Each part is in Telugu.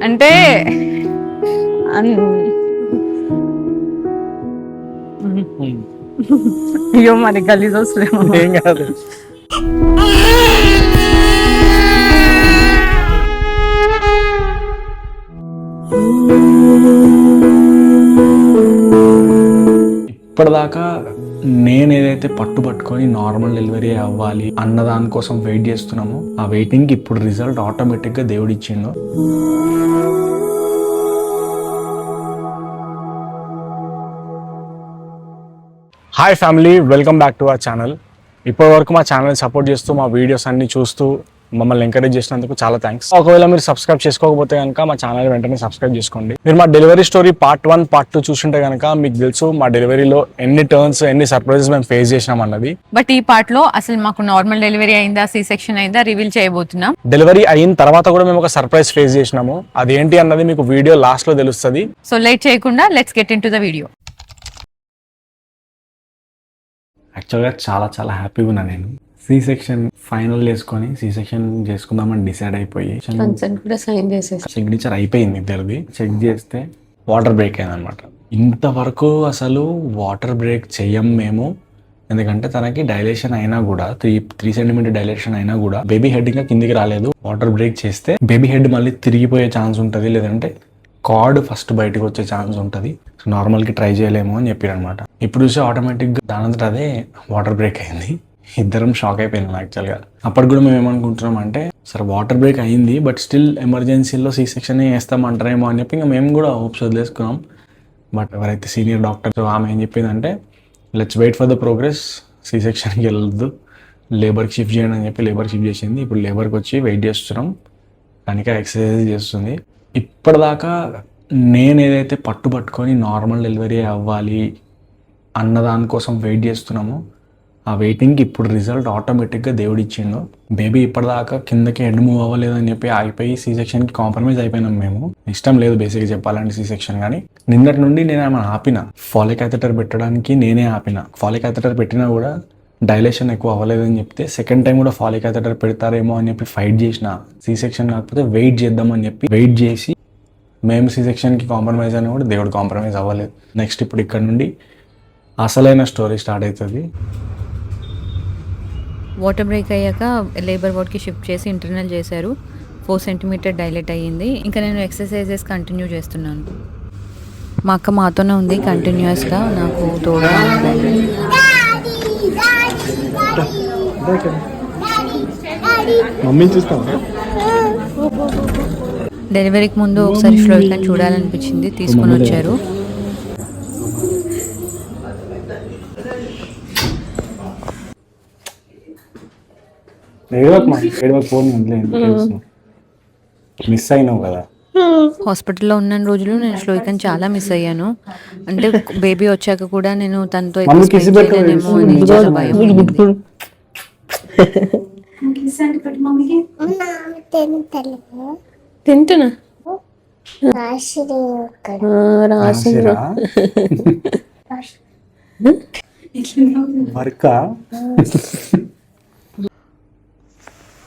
అంటే అయ్యో మరి గలీజ్ వస్తుందేమో. ఏం కాదు. ఇప్పటిదాకా నేను ఏదైతే పట్టుకొని నార్మల్ డెలివరీ అవ్వాలి అన్న దానికోసం వెయిట్ చేస్తున్నామో ఆ వెయిటింగ్కి ఇప్పుడు రిజల్ట్ ఆటోమేటిక్గా దేవుడు ఇచ్చిండు. Hi family, welcome back to our channel. ఇప్పటి వరకు మా ఛానల్ సపోర్ట్ చేస్తూ మా వీడియోస్ అన్ని చూస్తూ మమ్మల్ని ఎంకరేజ్ చేసినందుకు చాలా థ్యాంక్స్. ఒకవేళ మీరు సబ్స్క్రైబ్ చేసుకోకపోతే కనుక మా ఛానల్ వెంటనే సబ్స్క్రైబ్ చేసుకోండి. మీరు మా డెలివరీ స్టోరీ పార్ట్ 1, పార్ట్ 2 చూస్తుంటే కనుక మీకు తెలుసు మా డెలివరీలో ఎన్ని టర్న్స్, ఎన్ని సర్ప్రైజెస్ మేము ఫేస్ చేసినాం అన్నది. బట్ ఈ పార్ట్ లో అసలు మాకు నార్మల్ డెలివరీ అయిందా, సి సెక్షన్ అయిందా రివీల్ చేయబోతున్నాం. డెలివరీ అయిన తర్వాత కూడా మేము ఒక సర్ప్రైజ్ ఫేస్ చేసినాము. అదేంటి అన్నది మీకు వీడియో లాస్ట్ లో తెలుస్తుంది. సో లేట్ చేయకుండా let's get into the video. యాక్చువల్గా చాలా హ్యాపీగా ఉన్నా నేను. సి సెక్షన్ ఫైనల్ చేసుకొని సి సెక్షన్ చేసుకుందామని డిసైడ్ అయిపోయి సిగ్నేచర్ అయిపోయింది ఇద్దరిది. చెక్ చేస్తే వాటర్ బ్రేక్ అయింది అనమాట. ఇంతవరకు అసలు వాటర్ బ్రేక్ చెయ్యం మేము, ఎందుకంటే తనకి డైలేషన్ అయినా కూడా 3 సెంటీమీటర్ డైలేషన్ అయినా కూడా బేబీ హెడ్ ఇంకా కిందికి రాలేదు. వాటర్ బ్రేక్ చేస్తే బేబీ హెడ్ మళ్ళీ తిరిగిపోయే ఛాన్స్ ఉంటుంది, లేదంటే కార్డ్ ఫస్ట్ బయటకు వచ్చే ఛాన్స్ ఉంటుంది. సో నార్మల్కి ట్రై చేయలేము అని చెప్పారు అనమాట. ఇప్పుడు చూసి ఆటోమేటిక్గా దానంతట అదే వాటర్ బ్రేక్ అయింది. ఇద్దరం షాక్ అయిపోయినాం యాక్చువల్గా. అప్పటికి కూడా మేము ఏమనుకుంటున్నాం అంటే సరే వాటర్ బ్రేక్ అయింది బట్ స్టిల్ ఎమర్జెన్సీలో సి సెక్షన్ వేస్తామంటారేమో అని చెప్పి ఇంకా మేము కూడా హోప్స్ వదిలేసుకున్నాం. బట్ ఎవరైతే సీనియర్ డాక్టర్ ఆమె ఏం చెప్పిందంటే let's wait for the progress, C సెక్షన్కి వెళ్ళొద్దు, లేబర్కి షిఫ్ట్ చేయండి అని చెప్పి లేబర్కి షిఫ్ట్ చేసింది. ఇప్పుడు లేబర్కి వచ్చి వెయిట్ చేస్తున్నాం, కనుక ఎక్సర్సైజ్ చేస్తుంది. ఇప్పటిదాకా నేను ఏదైతే పట్టుకొని నార్మల్ డెలివరీ అవ్వాలి అన్న దానికోసం వెయిట్ చేస్తున్నామో ఆ వెయిటింగ్కి ఇప్పుడు రిజల్ట్ ఆటోమేటిక్గా దేవుడు ఇచ్చిండు. బేబీ ఇప్పటిదాకా కిందకి హెడ్ మూవ్ అవ్వలేదని చెప్పి ఆగిపోయి సి సెక్షన్కి కాంప్రమైజ్ అయిపోయినాం మేము. ఇష్టం లేదు బేసిక్గా చెప్పాలంటే సి సెక్షన్. కానీ నిన్నటి నుండి నేను ఏమైనా ఆపిన, ఫాలిక్ క్యాథెటర్ పెట్టడానికి నేనే ఆపిన. ఫాలిక్ క్యాథెటర్ పెట్టినా కూడా డైలేషన్ ఎక్కువ అవ్వలేదని చెప్తే సెకండ్ టైం కూడా ఫాలిక్ క్యాథెటర్ పెడతారేమో అని చెప్పి ఫైట్ చేసిన. సి సెక్షన్ కాకపోతే వెయిట్ చేద్దామని చెప్పి వెయిట్ చేసి మేము సి సెక్షన్కి కాంప్రమైజ్ అని కూడా దేవుడు కాంప్రమైజ్ అవ్వలేదు. నెక్స్ట్ ఇప్పుడు ఇక్కడ నుండి అసలైన స్టోరీ స్టార్ట్ అవుతుంది. వాటర్ బ్రేక్ అయ్యాక లేబర్ వార్డ్కి షిఫ్ట్ చేసి ఇంటర్నల్ చేశారు. 4 సెంటీమీటర్ డైలేట్ అయ్యింది. ఇంకా నేను ఎక్సర్సైజెస్ కంటిన్యూ చేస్తున్నాను. మా అక్క మాతోనే ఉంది కంటిన్యూస్గా, నాకు తోడుగా ఉంది. డెలివరీకి ముందు ఒకసారి ఫ్లోరికన్ చూడాలనిపించింది, తీసుకొని వచ్చారు. మిస్ అయినావు కదా. హాస్పిటల్లో ఉన్న రోజులు నేను శ్లోకన్ చాలా మిస్ అయ్యాను. అంటే బేబీ వచ్చాక కూడా నేను తనతో చేయలేనేమో అని చాలా భయం ఉంది. తింటున్నా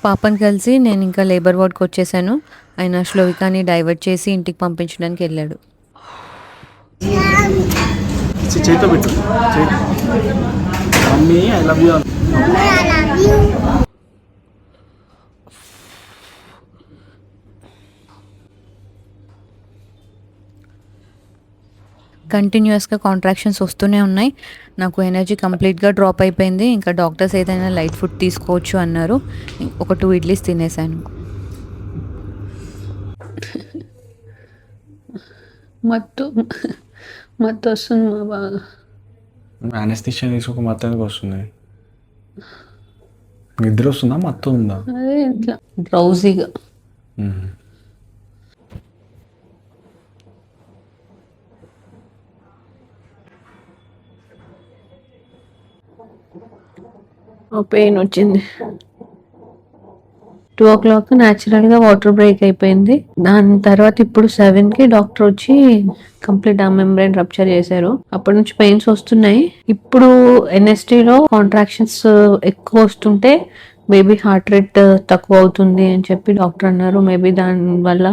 పాపని కలిసి నేను ఇంకా లేబర్ వార్డ్కి వచ్చేసాను. ఆయన శ్లోవికాని డైవర్ట్ చేసి ఇంటికి పంపించడానికి వెళ్ళాడు. కంటిన్యూస్గా కాంట్రాక్షన్స్ వస్తూనే ఉన్నాయి. నాకు ఎనర్జీ కంప్లీట్గా డ్రాప్ అయిపోయింది. ఇంకా డాక్టర్స్ ఏదైనా లైట్ ఫుడ్ తీసుకోవచ్చు అన్నారు. ఒక 2 ఇడ్లీస్ తినేసాను. మత్తు వస్తుంది మా బాగా. అనస్థిషియా తీసుకోక మత్తు ఎందుకు వస్తుంది? నిద్ర వస్తుందా, మత్తు ఉందా? అదే ఇట్లా డ్రౌజీగా. పెయిన్ వచ్చింది. 2 o'clock న్యాచురల్గా వాటర్ బ్రేక్ అయిపోయింది. దాని తర్వాత ఇప్పుడు 7కి డాక్టర్ వచ్చి కంప్లీట్ ఆ మెంబ్రెయిన్ రప్చర్ చేశారు. అప్పటి నుంచి పెయిన్స్ వస్తున్నాయి. ఇప్పుడు ఎన్ఎస్టీలో కాంట్రాక్షన్స్ ఎక్కువ వస్తుంటే బేబీ హార్ట్ రేట్ తక్కువ అవుతుంది అని చెప్పి డాక్టర్ అన్నారు. మేబీ దానివల్ల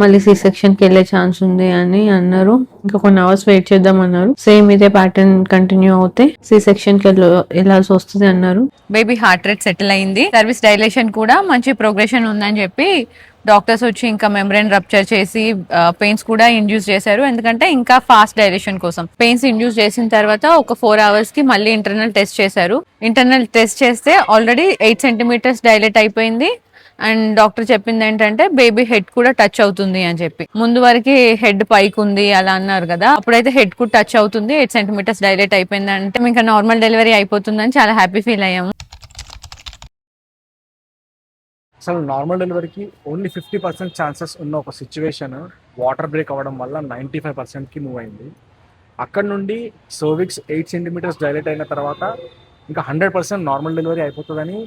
మళ్ళీ సి సెక్షన్ కి వెళ్ళే ఛాన్స్ ఉంది అని అన్నారు. ఇంకా కొన్ని అవర్స్ వెయిట్ చేద్దాం అన్నారు. సేమ్ ఇదే ప్యాటర్న్ కంటిన్యూ అవుతే సి సెక్షన్ కి వెళ్ళాల్సి వస్తుంది అన్నారు. బేబీ హార్ట్ రేట్ సెటిల్ అయింది, సర్వీస్ డైలేషన్ కూడా మంచి ప్రోగ్రెషన్ ఉందని చెప్పి డాక్టర్స్ వచ్చి ఇంకా మెంబ్రెయిన్ రప్చర్ చేసి పెయిన్స్ కూడా ఇండ్యూస్ చేశారు. ఎందుకంటే ఇంకా ఫాస్ట్ డైలేషన్ కోసం పెయిన్స్ ఇండ్యూస్ చేసిన తర్వాత ఒక 4 hours కి మళ్ళీ ఇంటర్నల్ టెస్ట్ చేశారు. ఇంటర్నల్ టెస్ట్ చేస్తే ఆల్రెడీ 8 centimeters డైలేట్ అయిపోయింది. అండ్ డాక్టర్ చెప్పింది ఏంటంటే బేబీ హెడ్ కూడా టచ్ అవుతుంది అని చెప్పి. ముందు వరకు హెడ్ పైకి ఉంది అలా అన్నారు కదా, అప్పుడైతే హెడ్ కూడా టచ్ అవుతుంది, 8 centimeters డైలేట్ అయిపోయింది అంటే ఇంకా నార్మల్ డెలివరీ అయిపోతుందని చాలా హ్యాపీ ఫీల్ అయ్యాము. అసలు నార్మల్ డెలివరీకి ఓన్లీ 50% ఛాన్సెస్ ఉన్న ఒక సిచ్యువేషన్ వాటర్ బ్రేక్ అవ్వడం వల్ల 95%కి మూవ్ అయింది. అక్కడ నుండి సర్విక్స్ 8 centimeters డైలేట్ అయిన తర్వాత ఇంకా 100% నార్మల్ డెలివరీ అయిపోతుందని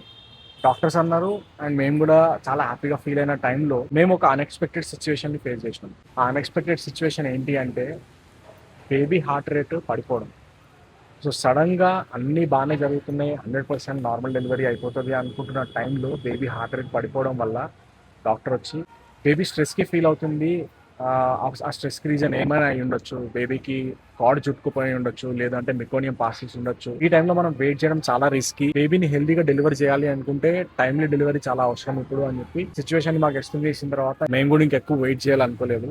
డాక్టర్స్ అన్నారు. అండ్ మేము కూడా చాలా హ్యాపీగా ఫీల్ అయిన టైంలో మేము ఒక అన్ఎక్స్పెక్టెడ్ సిచ్యువేషన్ని ఫేస్ చేసినాం. ఆ అన్ఎక్స్పెక్టెడ్ సిచ్యువేషన్ ఏంటి అంటే బేబీ హార్ట్ రేట్ పడిపోవడం. సో సడన్గా అన్నీ బాగానే జరుగుతున్నాయి, 100% నార్మల్ డెలివరీ అయిపోతుంది అనుకుంటున్న టైంలో బేబీ హార్ట్ రేట్ పడిపోవడం వల్ల డాక్టర్ వచ్చి బేబీ స్ట్రెస్కి ఫీల్ అవుతుంది, ఆ స్ట్రెస్కి రీజన్ ఏమైనా అయి ఉండొచ్చు, బేబీకి కార్డ్ చుట్టుకుపోయి ఉండొచ్చు, లేదంటే మెకోనియం పాసిల్స్ ఉండొచ్చు. ఈ టైంలో మనం వెయిట్ చేయడం చాలా రిస్కీ, బేబీని హెల్దీగా డెలివరీ చేయాలి అనుకుంటే టైమ్లీ డెలివరీ చాలా అవసరం ఇప్పుడు అని చెప్పి సిచ్యువేషన్ మాకు ఎక్స్ప్లెయిన్ చేసిన తర్వాత మేము కూడా ఇంకెక్కువ వెయిట్ చేయాలనుకోలేదు.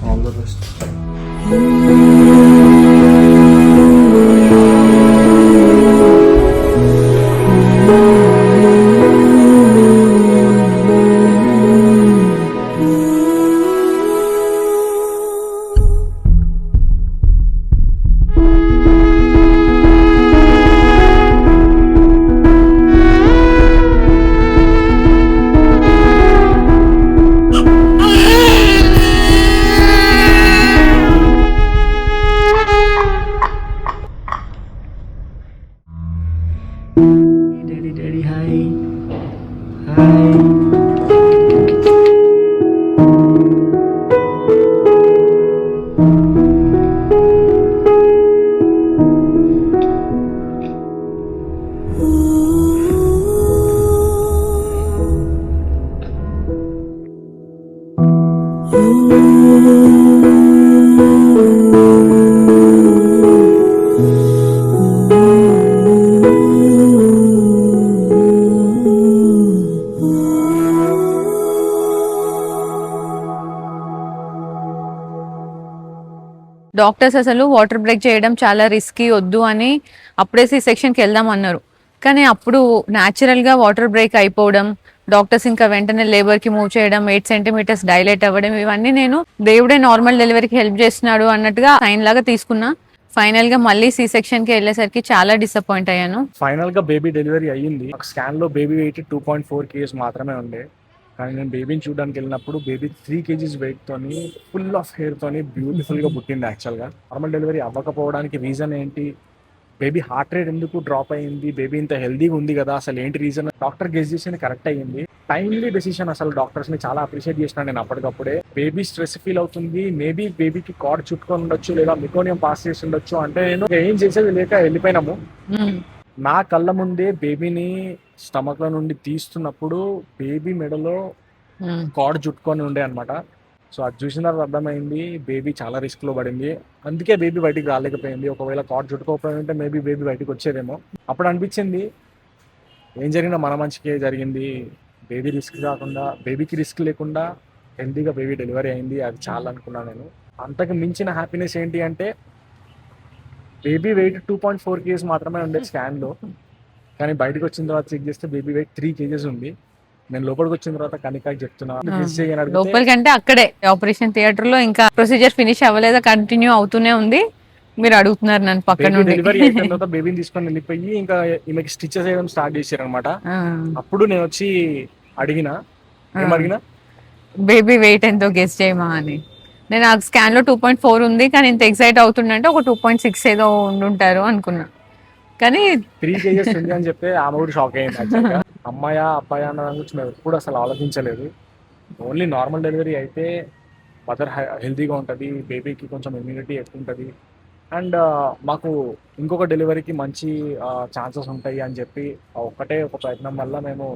All the best. Daddy, hi. Hi. Doctors అసలు వాటర్ బ్రేక్ చేయడం చాలా రిస్కీ, వద్దు అని అప్పుడే సి సెక్షన్కి వెళ్దాం అన్నారు. కానీ అప్పుడు న్యాచురల్గా వాటర్ బ్రేక్ అయిపోవడం, డాక్టర్స్ ఇంకా వెంటనే లేబర్కి మూవ్ చేయడం, 8 centimeters డైలేట్ అవ్వడం, ఇవన్నీ నేను దేవుడే నార్మల్ డెలివరీకి హెల్ప్ చేస్తున్నాడు అన్నట్టుగా సైన్ లాగా తీసుకున్నా. ఫైనల్ గా మళ్ళీ సి సెక్షన్ కి వెళ్ళేసరికి చాలా డిసప్పాయింట్ అయ్యాను. ఫైనల్ గా బేబీ డెలివరీ అయ్యింది. స్కాన్ లో బేబీ వెయిట్ 2.4 kgs మాత్రమే ఉండే. కానీ నేను బేబీని చూడడానికి వెళ్ళినప్పుడు బేబీ 3 kgs వెయిట్ తోని ఫుల్ ఆఫ్ హెయిర్ తోని బ్యూటిఫుల్ గా పుట్టింది. యాక్చువల్ గా నార్మల్ డెలివరీ అవ్వకపోవడానికి రీజన్ ఏంటి, బేబీ హార్ట్ రేట్ ఎందుకు డ్రాప్ అయ్యింది, బేబీ ఇంత హెల్దీగా ఉంది కదా, అసలు ఏంటి రీజన్, డాక్టర్ గెస్ చేసింది కరెక్ట్ అయ్యింది. Timely decision. అసలు డాక్టర్స్ ని చాలా అప్రిషియేట్ చేసినా నేను అప్పటికప్పుడే. బేబీ స్ట్రెస్ ఫీల్ అవుతుంది, మేబీ బేబీకి కార్డ్ చుట్టుకొని ఉండొచ్చు, లేదా మెకోనియం పాస్ చేసి ఉండొచ్చు అంటే నేను ఏం చేసేది లేక వెళ్ళిపోయినాము. నా కళ్ళ ముందే బేబీని స్టమక్ లో నుండి తీస్తున్నప్పుడు బేబీ మెడలో కార్డ్ చుట్టుకొని ఉండే అనమాట. సో అది చూసిన తర్వాత అర్థమైంది బేబీ చాలా రిస్క్ లో పడింది, అందుకే బేబీ బయటికి రాలేకపోయింది. ఒకవేళ కార్డ్ చుట్టుకోకపోయి ఉంటే మేబీ బేబీ బయటకు వచ్చేదేమో. అప్పుడు అనిపించింది ఏం జరిగినా మన మంచికే జరిగింది, బేబీ రిస్క్ కాకుండా, బేబీకి రిస్క్ లేకుండా హెల్దీగా బేబీ డెలివరీ అయింది, అది చాలా అనుకున్నాను నేను. అంతకు మించిన హ్యాపీనెస్ ఏంటి అంటే బేబీ వెయిట్ 2.4 kgs మాత్రమే ఉండే స్కాన్లో, కానీ బయటకు వచ్చిన తర్వాత చెక్ చేస్తే బేబీ వెయిట్ 3 kgs ఉంది. నేను లోపలికి వచ్చిన తర్వాత కనికాకి చెప్తున్నా గెస్ చేయని అడిగితే లోపలికంటే అక్కడే ఆపరేషన్ థియేటర్ లో ఇంకా ప్రొసీజర్ ఫినిష్ అవ్వలేదా, కంటిన్యూ అవుతూనే ఉంది. మీరు అడుగుతున్నారు నన్ను పక్క నుండి. డెలివరీ అయిపోయిన తర్వాత బేబీని తీసుకొని వెళ్ళిపోయి ఇంకా ఈమెకి స్టిచెస్ వేయడం స్టార్ట్ చేశారు అనమాట. అప్పుడు నేను వచ్చి అడిగిన ఏమడిగినా బేబీ వెయిట్ ఎంతో గెస్ చేయమా అని. నేను ఆ స్కాన్ లో 2.4 ఉంది, కానీ ఇంత ఎక్సైట్ అవుతుందంటే ఒక 2.6 ఏదో ఉండుంటారు అనుకున్నా. కానీ 3 kgs ఉంది అని చెప్తే ఆమె కూడా షాక్ అయింది. యాక్చువల్గా అమ్మాయా అబ్బాయా అన్న దాని గురించి మేము ఎప్పుడు అసలు ఆలోచించలేదు. ఓన్లీ నార్మల్ డెలివరీ అయితే మదర్ హెల్తీగా ఉంటుంది, బేబీకి కొంచెం ఇమ్యూనిటీ ఎక్కువ ఉంటుంది, అండ్ మాకు ఇంకొక డెలివరీకి మంచి ఛాన్సెస్ ఉంటాయి అని చెప్పి ఒక్కటే ఒక ప్రయత్నం వల్ల మేము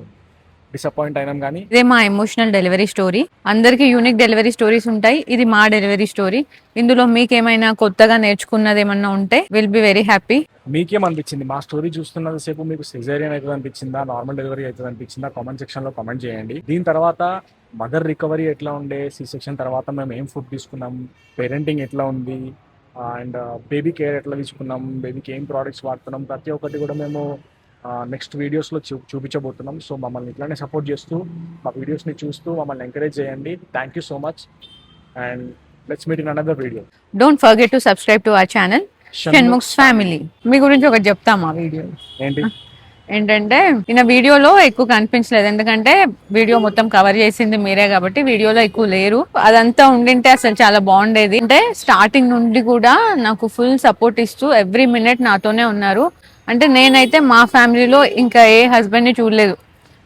డిసప్పాయింట్ అయినాం. కానీ ఇదే మా ఎమోషనల్ డెలివరీ స్టోరీ. అందరికి యూనిక్ డెలివరీ స్టోరీస్ ఉంటాయి, ఇది మా డెలివరీ స్టోరీ. ఇందులో మీకేమైనా కొత్తగా నేర్చుకున్నది ఏమన్నా ఉంటే విల్ బి వెరీ హ్యాపీ. మీకేమనిపించింది మా స్టోరీ చూస్తున్నంత సేపు? మీకు సిజేరియన్ అవుతుంది అనిపించిందా, నార్మల్ డెలివరీ అవుతుంది అనిపించిందా? కామెంట్ సెక్షన్ లో కామెంట్ చేయండి. దీని తర్వాత మదర్ రికవరీ ఎట్లా ఉండే, సి సెక్షన్ తర్వాత మేము ఏం ఫుడ్ తీసుకున్నాం, పేరెంటింగ్ ఎట్లా ఉంది, అండ్ బేబీ కేర్ ఎట్లా తీసుకున్నాం, బేబీకి ఏం ప్రోడక్ట్స్ వాడుతున్నాం, ప్రతి ఒక్కటి కూడా మేము నెక్స్ట్ వీడియోస్లో చూపించబోతున్నాం. సో మమ్మల్ని ఇట్లానే సపోర్ట్ చేస్తూ మా వీడియోస్ని చూస్తూ మమ్మల్ని ఎంకరేజ్ చేయండి. Thank you so much and let's meet in another video. Don't forget to subscribe to our channel Shanmukh's family. మీ గురించి ఒకటి చెప్తాం ఆ వీడియో ఏంటంటే ఈయన వీడియోలో ఎక్కువ కనిపించలేదు, ఎందుకంటే వీడియో మొత్తం కవర్ చేసింది మీరే కాబట్టి వీడియోలో ఎక్కువ లేరు. అదంతా ఉండింటే అసలు చాలా బాగుండేది. అంటే స్టార్టింగ్ నుండి కూడా నాకు ఫుల్ సపోర్ట్ ఇస్తూ ఎవ్రీ మినిట్ నాతోనే ఉన్నారు. అంటే నేనైతే మా ఫ్యామిలీలో ఇంకా ఏ హస్బెండ్ని చూడలేదు.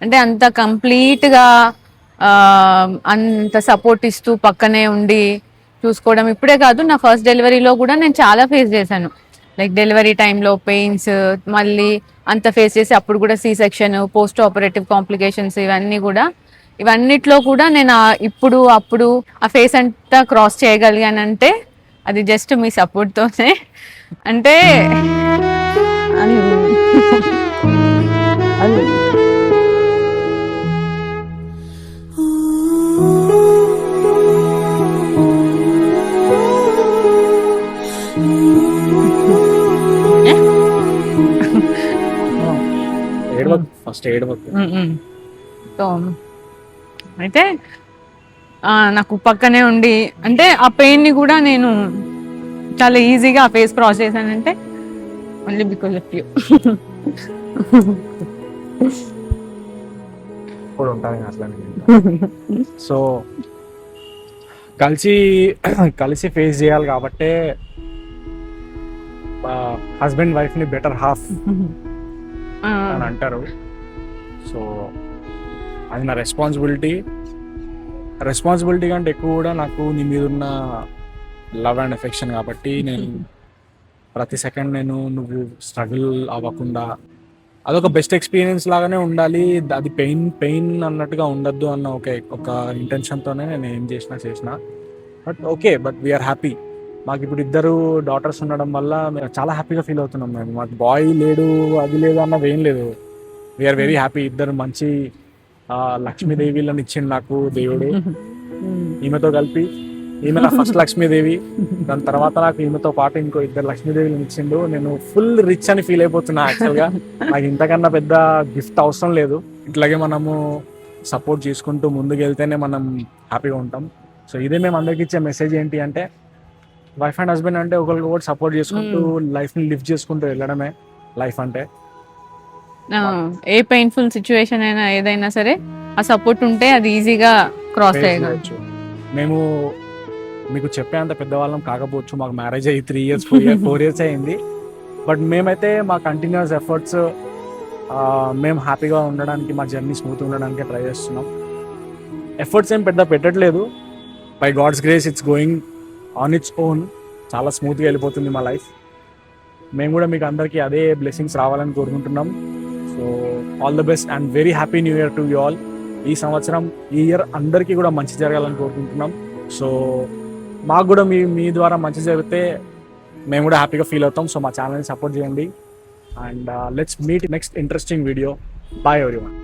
అంటే అంత కంప్లీట్గా అంత సపోర్ట్ ఇస్తూ పక్కనే ఉండి చూసుకోవడం. ఇప్పుడే కాదు, నా ఫస్ట్ డెలివరీలో కూడా నేను చాలా ఫేస్ చేశాను. లైక్ డెలివరీ టైంలో పెయిన్స్, మళ్ళీ అంత ఫేస్ చేసి అప్పుడు కూడా C section, post operative complications, ఇవన్నిట్లో కూడా నేను ఇప్పుడు అప్పుడు ఆ ఫేస్ అంతా క్రాస్ చేయగలిగానంటే అది జస్ట్ మీ సపోర్ట్తోనే. అంటే ఫస్ట్ ఏడవకు. సో అయితే నాకు పక్కనే ఉండి, అంటే ఆ పెయిన్ని కూడా నేను చాలా ఈజీగా ఆ ఫేస్ క్రాస్ చేశానంటే ఓన్లీ బికాజ్ ఆఫ్ యూ. కూడా ఉంటాను అట్లా. సో కలిసి ఫేస్ చేయాలి కాబట్టే హస్బెండ్ వైఫ్ ని బెటర్ హాఫ్ అని అంటారు. సో అది నా రెస్పాన్సిబిలిటీ కంటే ఎక్కువ కూడా నాకు నీ మీద ఉన్న లవ్ అండ్ ఎఫెక్షన్ కాబట్టి నేను ప్రతి సెకండ్ నువ్వు స్ట్రగుల్ అవ్వకుండా అదొక బెస్ట్ ఎక్స్పీరియన్స్ లాగానే ఉండాలి. అది పెయిన్ అన్నట్టుగా ఉండద్దు అన్న ఒక ఇంటెన్షన్తోనే నేను ఏం చేసిన. But we are happy. మాకు ఇప్పుడు 2 డాటర్స్ ఉండడం వల్ల మేము చాలా హ్యాపీగా ఫీల్ అవుతున్నాం. మేము మాకు బాయ్ లేడు, అది లేదు అన్నది ఏం లేదు. We are very happy. 2 మంచి లక్ష్మీదేవిలను ఇచ్చిండు నాకు దేవుడు. ఈమెతో కలిపి ఈమె నా ఫస్ట్ లక్ష్మీదేవి, దాని తర్వాత నాకు ఈమెతో పాటు ఇంకో 2 లక్ష్మీదేవిలను ఇచ్చిండు. నేను ఫుల్ రిచ్ అని ఫీల్ అయిపోతున్నా. యాక్చువల్గా నాకు ఇంతకన్నా పెద్ద గిఫ్ట్ అవసరం లేదు. ఇట్లాగే మనము సపోర్ట్ చేసుకుంటూ ముందుకు వెళ్తేనే మనం హ్యాపీగా ఉంటాం. సో ఇదే మేము అందరికి ఇచ్చే మెసేజ్ ఏంటి అంటే, వైఫ్ అండ్ హస్బెండ్ అంటే ఒకరికొకటి సపోర్ట్ చేసుకుంటూ లైఫ్ని లిఫ్ట్ చేసుకుంటూ వెళ్ళడమే లైఫ్ అంటే. ఏ పెయిన్ఫుల్ సిచ్యువేషన్ అయినా ఏదైనా సరే ఆ సపోర్ట్ ఉంటే అది ఈజీగా క్రాస్ చేయవచ్చు. మేము మీకు చెప్పేంత పెద్దవాళ్ళం కాకపోవచ్చు, మాకు మ్యారేజ్ అయ్యి 3 years 4 years అయింది. బట్ మేమైతే మా కంటిన్యూస్ ఎఫర్ట్స్ మేము హ్యాపీగా ఉండడానికి, మా జర్నీ స్మూత్ ఉండడానికి ట్రై చేస్తున్నాం. ఎఫర్ట్స్ ఏం పెద్ద పెట్టట్లేదు. By God's grace it's going on its own. చాలా స్మూత్గా వెళ్ళిపోతుంది మా లైఫ్. మేము కూడా మీకు అందరికీ అదే బ్లెస్సింగ్స్ రావాలని కోరుకుంటున్నాం. So all the best and very happy new year to you all. ఈ ఇయర్ అందరికీ కూడా మంచి జరగాలని కోరుకుంటున్నాం. సో మాకు కూడా మీ ద్వారా మంచి జరిగితే మేము కూడా హ్యాపీగా ఫీల్ అవుతాం. సో మా ఛానల్ని సపోర్ట్ చేయండి and let's meet next interesting video. Bye everyone.